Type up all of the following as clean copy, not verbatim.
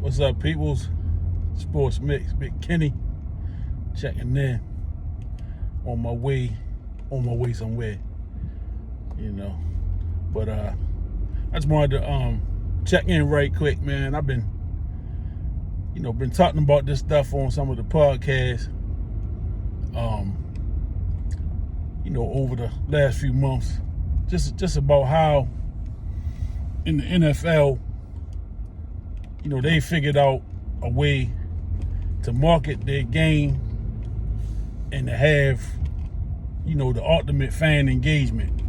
What's up, peoples? Sports Mix, Big Kenny, checking in on my way somewhere, But I just wanted to check in right quick, man. I've been talking about this stuff on some of the podcasts, over the last few months, just about how in the NFL, they figured out a way to market their game and to have, the ultimate fan engagement. You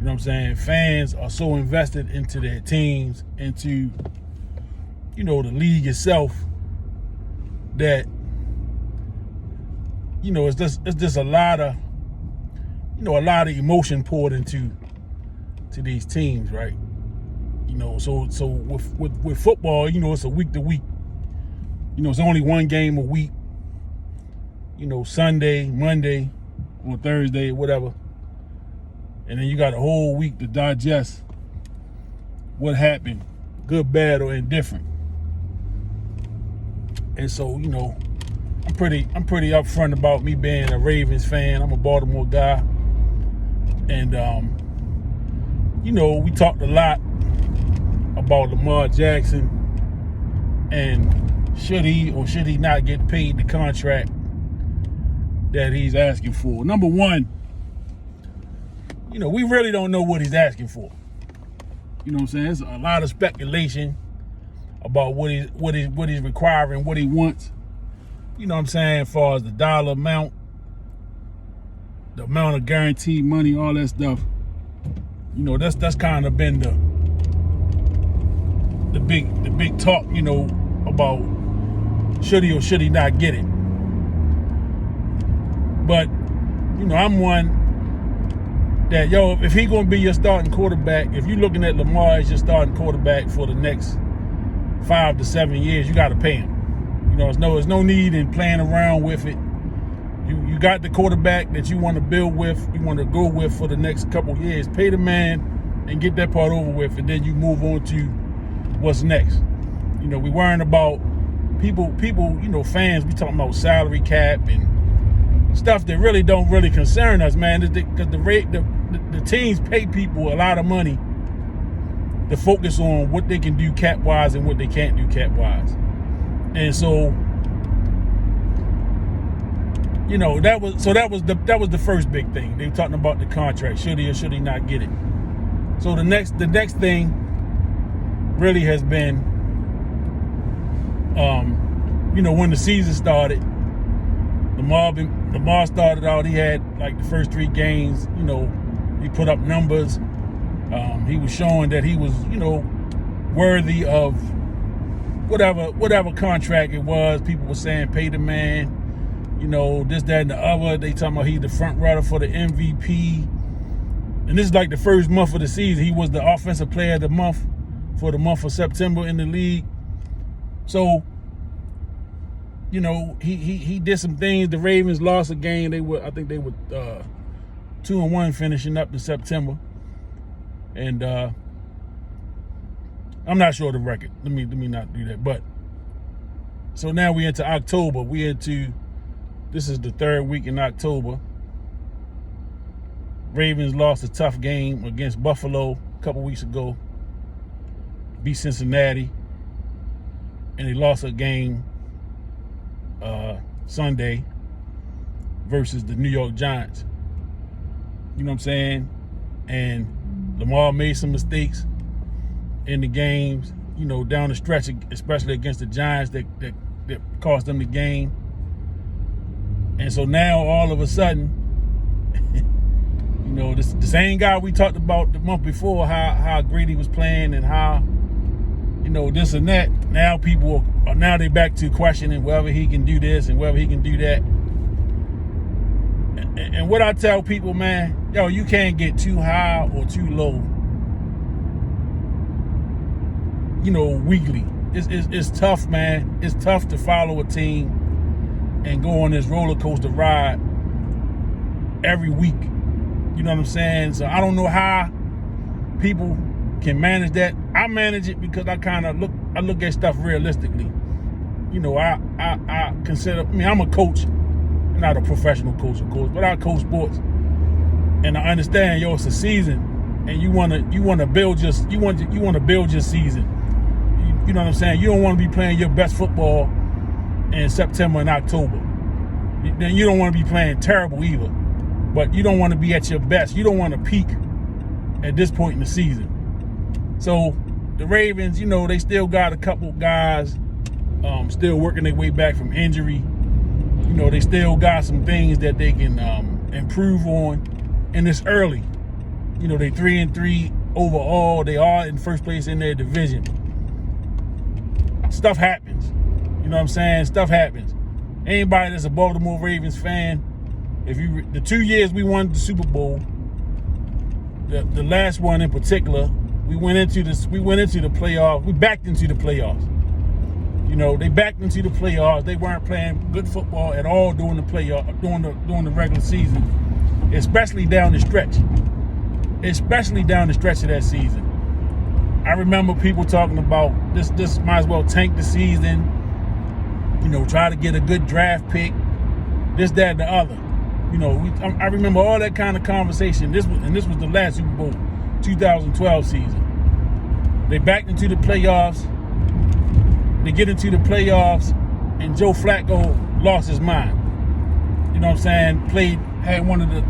know what I'm saying? Fans are so invested into their teams, into, the league itself, that, it's just a lot of emotion poured into these teams, right? So with football, it's a week to week. It's only one game a week. Sunday, Monday, or Thursday, whatever. And then you got a whole week to digest what happened, good, bad, or indifferent. And so, I'm pretty upfront about me being a Ravens fan. I'm a Baltimore guy. And we talked a lot about Lamar Jackson and should he or should he not get paid the contract that he's asking for. Number one, we really don't know what he's asking for. You know what I'm saying? There's a lot of speculation about what he's requiring, what he wants. You know what I'm saying? As far as the dollar amount, the amount of guaranteed money, all that stuff. That's kind of been the big talk, about should he or should he not get it. But, I'm one that, if he gonna be your starting quarterback, if you're looking at Lamar as your starting quarterback for the next 5 to 7 years, you gotta pay him. There's no need in playing around with it. You got the quarterback that you want to build with, you want to go with for the next couple years. Pay the man and get that part over with, and then you move on to what's next. We worrying about people, fans, we talking about salary cap and stuff that really don't concern us, man. Because the teams pay people a lot of money to focus on what they can do cap-wise and what they can't do cap-wise. And so, that was the first big thing. They were talking about the contract. Should he or should he not get it? So the next thing really has been, when the season started, Lamar started out, he had like the first 3 games, he put up numbers. He was showing that he was, worthy of whatever contract it was. People were saying pay the man, this, that, and the other. They talking about he's the front runner for the MVP. And this is like the first month of the season. He was the offensive player of the month for the month of September in the league. So, he did some things. The Ravens lost a game. I think they were 2-1 finishing up in September. And I'm not sure of the record. Let me not do that. But so now we into October. This is the 3rd week in October. Ravens lost a tough game against Buffalo a couple weeks ago. Beat Cincinnati. And they lost a game Sunday versus the New York Giants. You know what I'm saying? And Lamar made some mistakes in the games, down the stretch, especially against the Giants that cost them the game. And so now all of a sudden, the same guy we talked about the month before, how great he was playing and how, this and that. Now they back to questioning whether he can do this and whether he can do that. And what I tell people, man, you can't get too high or too low, weekly. It's tough, man. It's tough to follow a team and go on this roller coaster ride every week. You know what I'm saying? So I don't know how people can manage that. I manage it because I kind of look I look at stuff realistically. You know, I consider, I'm a coach, not a professional coach, of course, but I coach sports. And I understand, it's a season, and you wanna build your season. You know what I'm saying? You don't want to be playing your best football in September and October. Then you don't want to be playing terrible either. But you don't want to be at your best. You don't want to peak at this point in the season. So the Ravens, they still got a couple guys still working their way back from injury. They still got some things that they can improve on. And it's early. They 3-3 overall. They are in first place in their division. Stuff happens. You know what I'm saying? Stuff happens. Anybody that's a Baltimore Ravens fan, the 2 years we won the Super Bowl, the last one in particular, we went into the playoffs. We backed into the playoffs. They backed into the playoffs. They weren't playing good football at all during the playoff, during the regular season, especially down the stretch. Especially down the stretch of that season. I remember people talking about this might as well tank the season, try to get a good draft pick, this, that, and the other. I remember all that kind of conversation. This was the last Super Bowl, 2012 season. They backed into the playoffs. They get into the playoffs, and Joe Flacco lost his mind. You know what I'm saying? Had one of the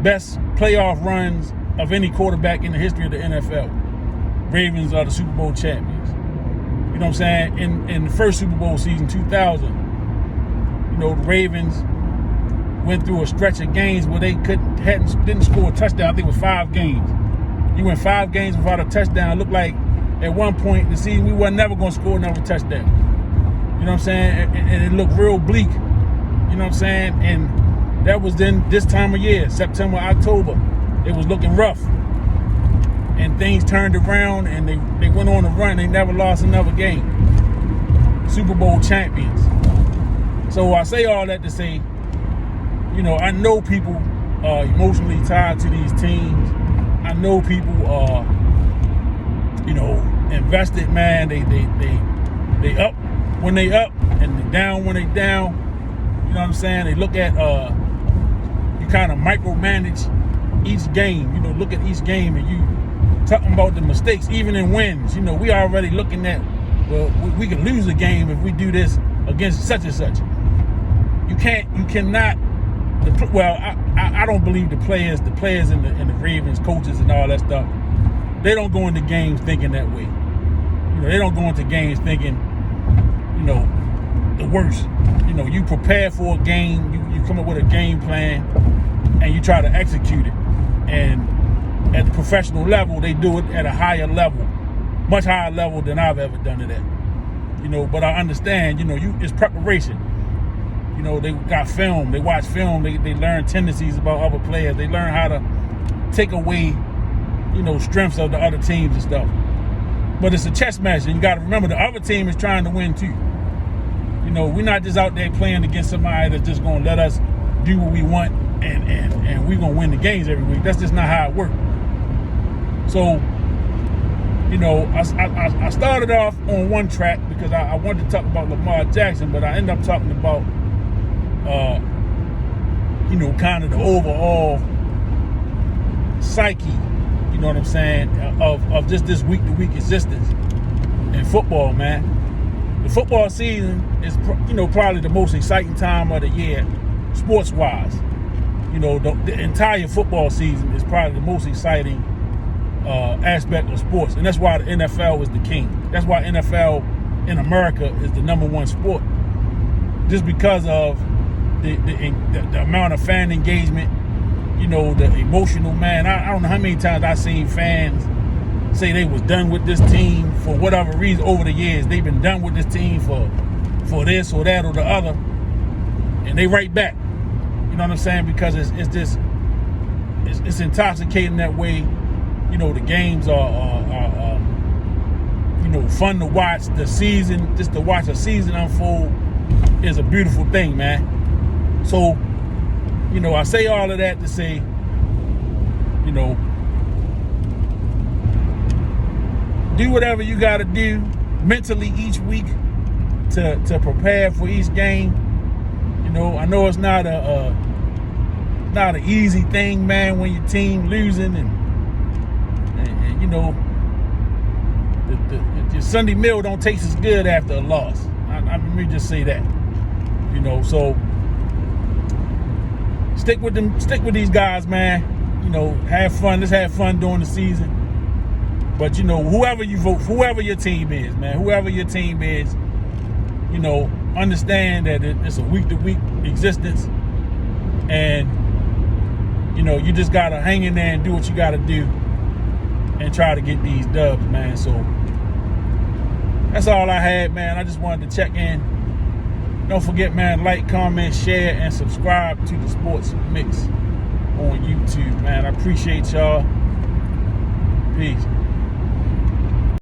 best playoff runs of any quarterback in the history of the NFL. Ravens are the Super Bowl champions. You know what I'm saying? In the first Super Bowl season, 2000, the Ravens went through a stretch of games where they didn't score a touchdown. I think it was 5 games. You went 5 games without a touchdown. It looked like at one point in the season we were never going to score another touchdown. You know what I'm saying? And it looked real bleak. You know what I'm saying? And that was then this time of year, September, October. It was looking rough. And things turned around, and they went on a run. They never lost another game. Super Bowl champions. So I say all that to say, I know people are emotionally tied to these teams. I know people are, invested, man. They up when they up, and they down when they down. You know what I'm saying? They look at, you kind of micromanage each game. Look at each game, and you talking about the mistakes, even in wins. We already looking at, well, we can lose a game if we do this against such and such. You cannot. I don't believe the players and the Ravens coaches and all that stuff, they don't go into games thinking that way. They don't go into games thinking, the worst. You prepare for a game, you come up with a game plan, and you try to execute it. And at the professional level, they do it at a higher level, much higher level than I've ever done it at. But I understand, it's preparation. They got film, they watch film, they learn tendencies about other players. They learn how to take away, strengths of the other teams and stuff. But it's a chess match, and you got to remember the other team is trying to win too. We're not just out there playing against somebody that's just going to let us do what we want and we're going to win the games every week. That's just not how it works. So, I started off on one track because I wanted to talk about Lamar Jackson, but I ended up talking about kind of the overall psyche, you know what I'm saying, of just this week-to-week existence in football, man. The football season is, probably the most exciting time of the year, sports-wise. The entire football season is probably the most exciting aspect of sports, and that's why the NFL is the king. That's why NFL in America is the #1 sport, just because of the amount of fan engagement, the emotional, man. I don't know how many times I've seen fans say they was done with this team for whatever reason over the years. They've been done with this team for this or that or the other, and they right back. You know what I'm saying? Because it's intoxicating that way. The games are fun to watch. The season, just to watch a season unfold, is a beautiful thing, man. So, I say all of that to say, do whatever you got to do mentally each week to prepare for each game. You know, I know it's not an easy thing, man, when your team losing and you know, the Sunday meal don't taste as good after a loss. Let me just say that. You know, so stick with these guys, man. You know, have fun. Let's have fun during the season. But you know, whoever you vote for, whoever your team is, man, whoever your team is, you know, understand that it's a week-to-week existence, and you know, you just gotta hang in there and do what you gotta do and try to get these dubs, man. So that's all I had, man. I just wanted to check in. Don't forget, man, like, comment, share, and subscribe to the Sports Mix on YouTube, man. I appreciate y'all. Peace.